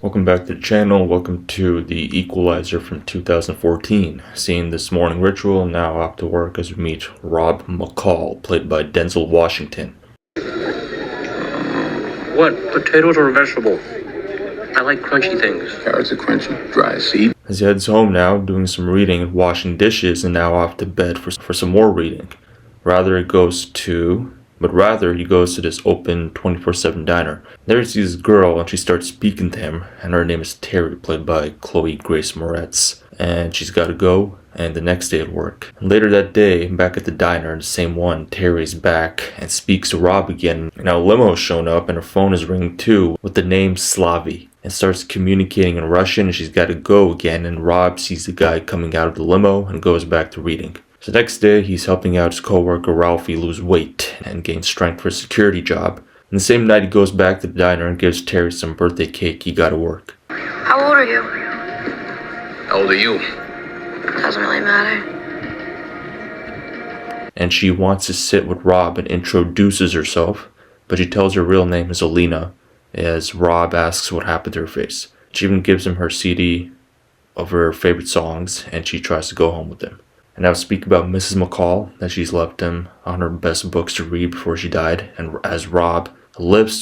Welcome back to the channel. Welcome to the Equalizer from 2014. Seeing this morning ritual, now off to work as we meet Rob McCall, played by Denzel Washington. What, potatoes or vegetables? I like crunchy things. Carrots are crunchy, dry as seed. As he heads home now, doing some reading and washing dishes, and now off to bed for some more reading. Rather he goes to this open 24/7 diner. There he sees this girl and she starts speaking to him, and her name is Terry, played by Chloe Grace Moretz. And she's got to go, and the next day at work. And later that day, back at the diner, the same one, Terry's back and speaks to Rob again. And now a limo has shown up and her phone is ringing too with the name Slavy, and starts communicating in Russian, and she's got to go again, and Rob sees the guy coming out of the limo and goes back to reading. So the next day, he's helping out his coworker Ralphie lose weight and gain strength for a security job. And the same night, he goes back to the diner and gives Terry some birthday cake he got at work. How old are you? How old are you? Doesn't really matter. And she wants to sit with Rob and introduces herself, but she tells her real name is Alina, as Rob asks what happened to her face. She even gives him her CD of her favorite songs, and she tries to go home with him. And now speak about Mrs. McCall, that she's left him on her best books to read before she died, and as Rob McCall lives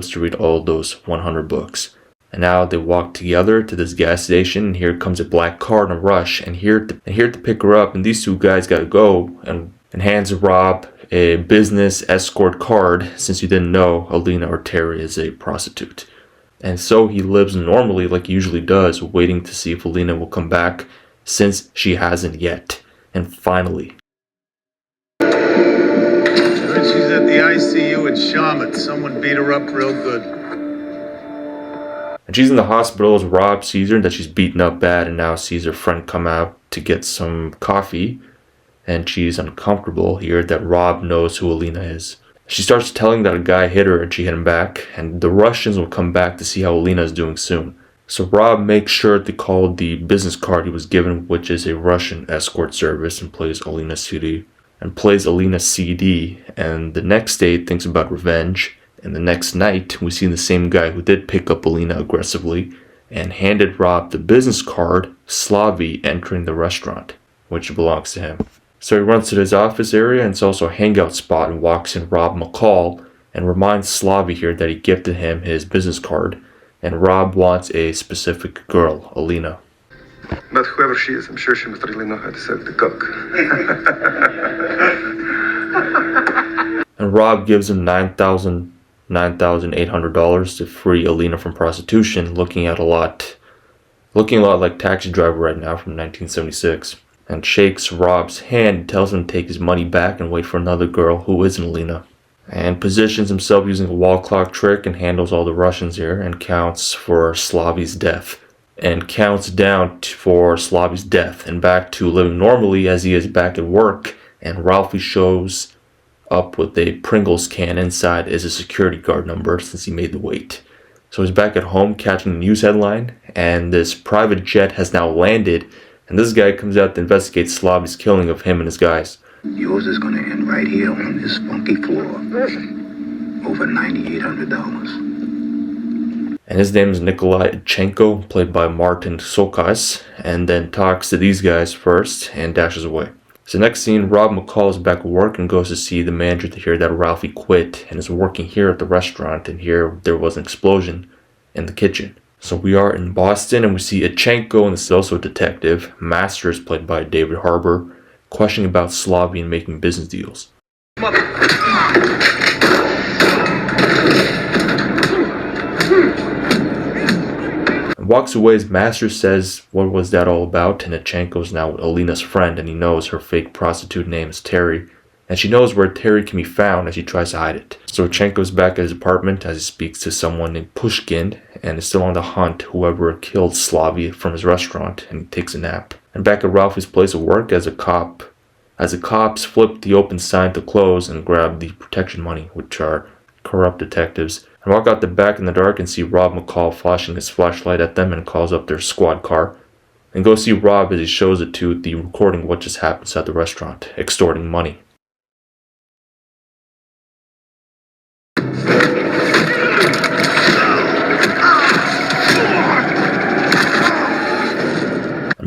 to read all of those 100 books. And now they walk together to this gas station, and here comes a black car in a rush, and here to pick her up, and these two guys gotta go, and hands Rob a business escort card, since he didn't know Alina or Terry is a prostitute. And so he lives normally like he usually does, waiting to see if Alina will come back, since she hasn't yet. And finally. She's at the ICU at Charlotte. Someone beat her up real good. And she's in the hospital as Rob sees her, that she's beaten up bad, and now sees her friend come out to get some coffee. And she's uncomfortable here that Rob knows who Alina is. She starts telling that a guy hit her and she hit him back, and the Russians will come back to see how Alina is doing soon. So Rob makes sure to call the business card he was given, which is a Russian escort service, and plays Alina's CD. And the next day thinks about revenge, and the next night we see the same guy who did pick up Alina aggressively and handed Rob the business card, Slavy, entering the restaurant, which belongs to him. So he runs to his office area, and it's also a hangout spot, and walks in Rob McCall and reminds Slavy here that he gifted him his business card, and Rob wants a specific girl, Alina. But whoever she is, I'm sure she must really know how to suck the cock. And Rob gives him $9,800 to free Alina from prostitution, looking a lot like Taxi Driver right now from 1976. And shakes Rob's hand, tells him to take his money back and wait for another girl who isn't Alina. And positions himself using a wall clock trick and handles all the Russians here, and counts for Slavy's death. And counts down for Slavy's death and back to living normally as he is back at work. And Ralphie shows up with a Pringles can. Inside is a security guard number, since he made the wait. So he's back at home catching the news headline, and this private jet has now landed. And this guy comes out to investigate Slavy's killing of him and his guys. Yours is gonna end right here on this funky floor. Over $9,800. And his name is Nikolai Ichenko, played by Martin Sokas, and then talks to these guys first and dashes away. So next scene, Rob McCall is back at work and goes to see the manager to hear that Ralphie quit and is working here at the restaurant, and here there was an explosion in the kitchen. So we are in Boston, and we see Ichenko, and this is also a detective. Masters, played by David Harbour, questioning about Slavy and making business deals. And walks away as Masters says, what was that all about? And Ichenko's now Alina's friend, and he knows her fake prostitute name is Terry. And she knows where Terry can be found as she tries to hide it. So Ichenko's back at his apartment as he speaks to someone named Pushkin, and is still on the hunt whoever killed Slavy from his restaurant, and he takes a nap. And back at Ralphie's place of work as the cops flip the open sign to close and grab the protection money, which are corrupt detectives, and walk out the back in the dark and see Rob McCall flashing his flashlight at them, and calls up their squad car. And go see Rob as he shows it to the recording of what just happened at the restaurant, extorting money.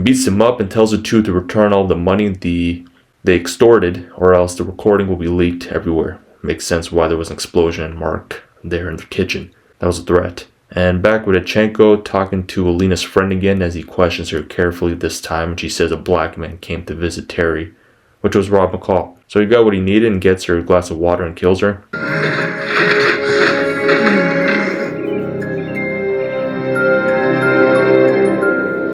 beats him up and tells the two to return all the money they extorted, or else the recording will be leaked everywhere. Makes sense why there was an explosion and Mark there in the kitchen. That was a threat. And back with Achenko talking to Alina's friend again as he questions her carefully this time, and she says a black man came to visit Terry, which was Rob McCall. So he got what he needed and gets her a glass of water and kills her.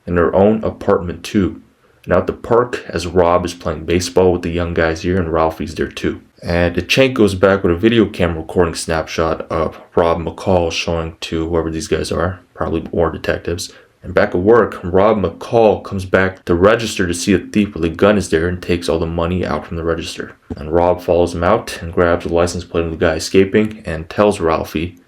In her own apartment too. And out at the park as Rob is playing baseball with the young guys here, and Ralphie's there too. And Achenko goes back with a video camera recording snapshot of Rob McCall showing to whoever these guys are, probably more detectives. And back at work, Rob McCall comes back to register to see a thief with a gun is there and takes all the money out from the register. And Rob follows him out and grabs the license plate of the guy escaping and tells Ralphie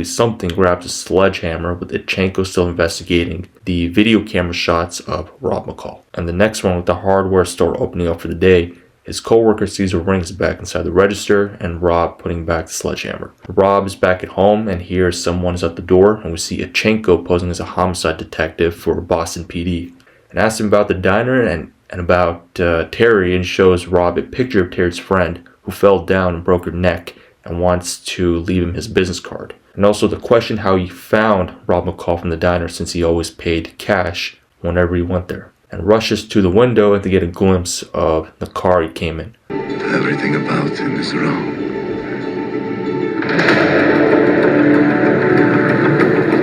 something, grabs a sledgehammer, with Achenko still investigating the video camera shots of Rob McCall. And the next one, with the hardware store opening up for the day, his co-worker sees her rings back inside the register and Rob putting back the sledgehammer. Rob is back at home and hears someone is at the door, and we see Achenko posing as a homicide detective for Boston PD. And asks him about the diner and about Terry, and shows Rob a picture of Terry's friend who fell down and broke her neck and wants to leave him his business card. And also the question how he found Rob McCall from the diner, since he always paid cash whenever he went there. And rushes to the window to get a glimpse of the car he came in. Everything about him is wrong.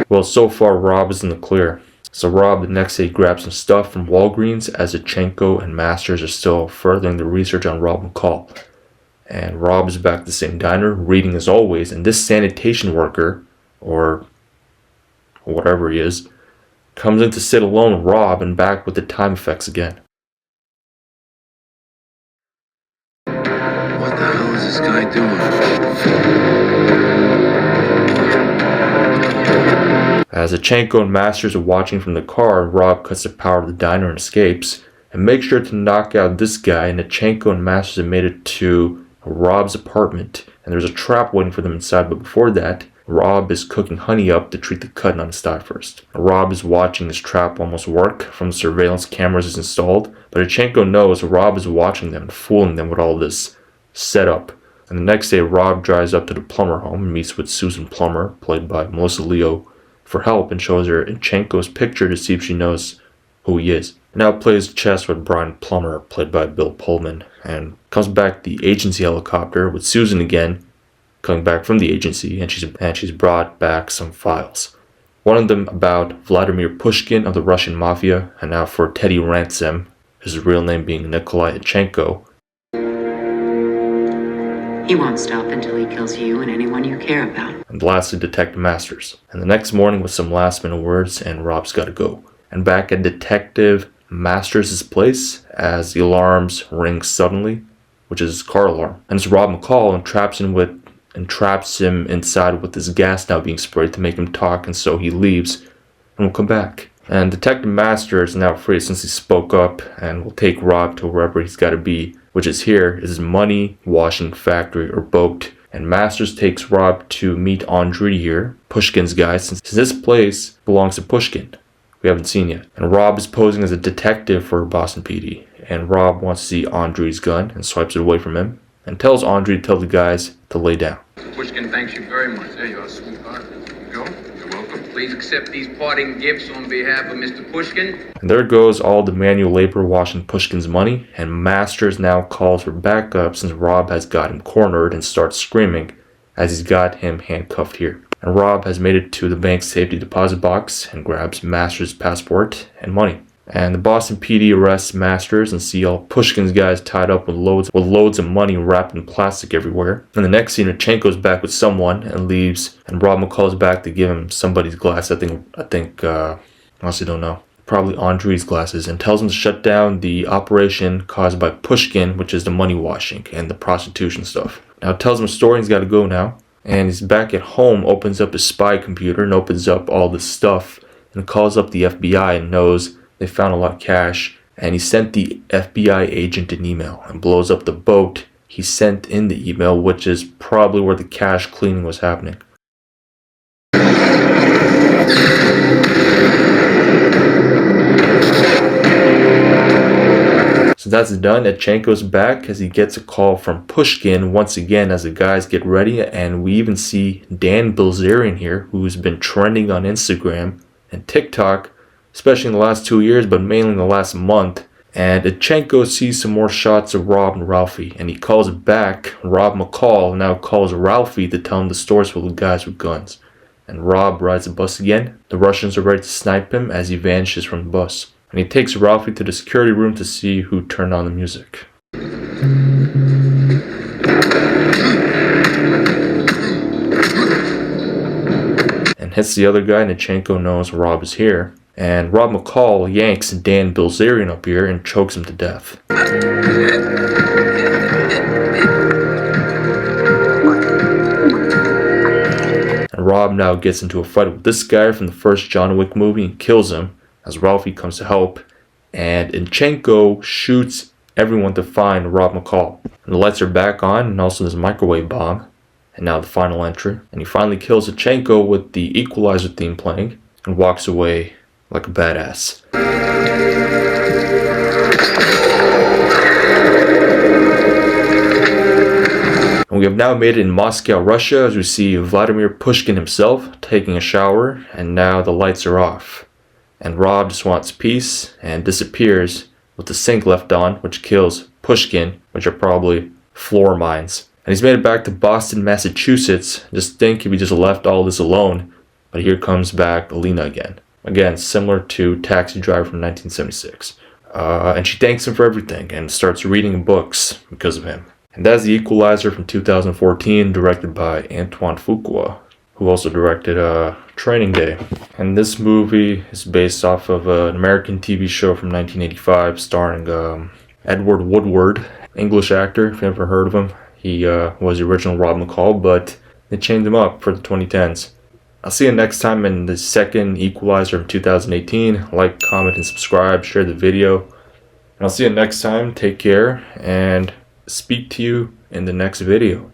Well, so far Rob is in the clear. So Rob the next day grabs some stuff from Walgreens as Achenko and Masters are still furthering the research on Rob McCall. And Rob is back at the same diner, reading as always, and this sanitation worker, or whatever he is, comes in to sit alone with Rob, and back with the time effects again. What the hell is this guy doing? As Achenko and Masters are watching from the car, Rob cuts the power to the diner and escapes, and makes sure to knock out this guy, and Achenko and Masters have made it to Rob's apartment, and there's a trap waiting for them inside, but before that, Rob is cooking honey up to treat the cut on his thigh first. Rob is watching his trap almost work from the surveillance cameras is installed, but Achenko knows Rob is watching them and fooling them with all this setup. And the next day, Rob drives up to the Plummer home and meets with Susan Plummer, played by Melissa Leo, for help, and shows her Achenko's picture to see if she knows who he is. Now plays chess with Brian Plummer, played by Bill Pullman, and comes back the agency helicopter with Susan again, coming back from the agency, and she's brought back some files. One of them about Vladimir Pushkin of the Russian Mafia, and now for Teddy Ransom, his real name being Nikolai Achenko. He won't stop until he kills you and anyone you care about. And lastly, Detective Masters. And the next morning with some last minute words, and Rob's gotta go. And back at Detective Masters' place as the alarms ring suddenly, which is his car alarm. And it's Rob McCall and traps him inside with his gas now being sprayed to make him talk, and so he leaves and will come back. And Detective Master is now free since he spoke up, and will take Rob to wherever he's got to be, which is here is his money washing factory or boat. And Masters takes Rob to meet Andrei here, Pushkin's guy, since this place belongs to Pushkin. We haven't seen yet. And Rob is posing as a detective for Boston PD. And Rob wants to see Andrei's gun and swipes it away from him, and tells Andrei to tell the guys to lay down. Pushkin thanks you very much. There you are, sweetheart. There you go. You're welcome. Please accept these parting gifts on behalf of Mr. Pushkin. And there goes all the manual labor washing Pushkin's money, and Masters now calls for backup since Rob has got him cornered and starts screaming as he's got him handcuffed here. And Rob has made it to the bank's safety deposit box and grabs Masters' passport and money. And the Boston PD arrests Masters and see all Pushkin's guys tied up with loads of money wrapped in plastic everywhere. And the next scene, Achenko's back with someone and leaves, and Rob McCall's back to give him somebody's glass. I think honestly don't know. Probably Andrei's glasses, and tells him to shut down the operation caused by Pushkin, which is the money washing and the prostitution stuff. Now it tells him a story, he's got to go now. And he's back at home, opens up his spy computer and opens up all this stuff and calls up the FBI and knows they found a lot of cash, and he sent the FBI agent an email and blows up the boat he sent in the email, which is probably where the cash cleaning was happening. that's done, Etchenko's back as he gets a call from Pushkin once again as the guys get ready, and we even see Dan Bilzerian here, who's been trending on Instagram and TikTok, especially in the last 2 years, but mainly in the last month. And Etchenko sees some more shots of Rob and Ralphie, and he calls back. Rob McCall now calls Ralphie to tell him the store's full of guys with guns. And Rob rides the bus again. The Russians are ready to snipe him as he vanishes from the bus. And he takes Ralphie to the security room to see who turned on the music. And hits the other guy, and Etchenko knows Rob is here. And Rob McCall yanks Dan Bilzerian up here and chokes him to death. And Rob now gets into a fight with this guy from the first John Wick movie and kills him as Ralphie comes to help, and Etchenko shoots everyone to find Rob McCall. And the lights are back on, and also there's a microwave bomb, and now the final entry. And he finally kills Etchenko with the Equalizer theme playing, and walks away like a badass. And we have now made it in Moscow, Russia, as we see Vladimir Pushkin himself taking a shower, and now the lights are off. And Rob just wants peace and disappears with the sink left on, which kills Pushkin, which are probably floor mines. And he's made it back to Boston, Massachusetts. Just think if he just left all this alone. But here comes back Alina again. Again, similar to Taxi Driver from 1976. And she thanks him for everything and starts reading books because of him. And that's The Equalizer from 2014, directed by Antoine Fuqua, who also directed Training Day. And this movie is based off of an American TV show from 1985 starring Edward Woodward, English actor, if you've ever heard of him. He was the original Rob McCall, but they changed him up for the 2010s. I'll see you next time in the second Equalizer of 2018. Like, comment, and subscribe. Share the video. And I'll see you next time. Take care, and speak to you in the next video.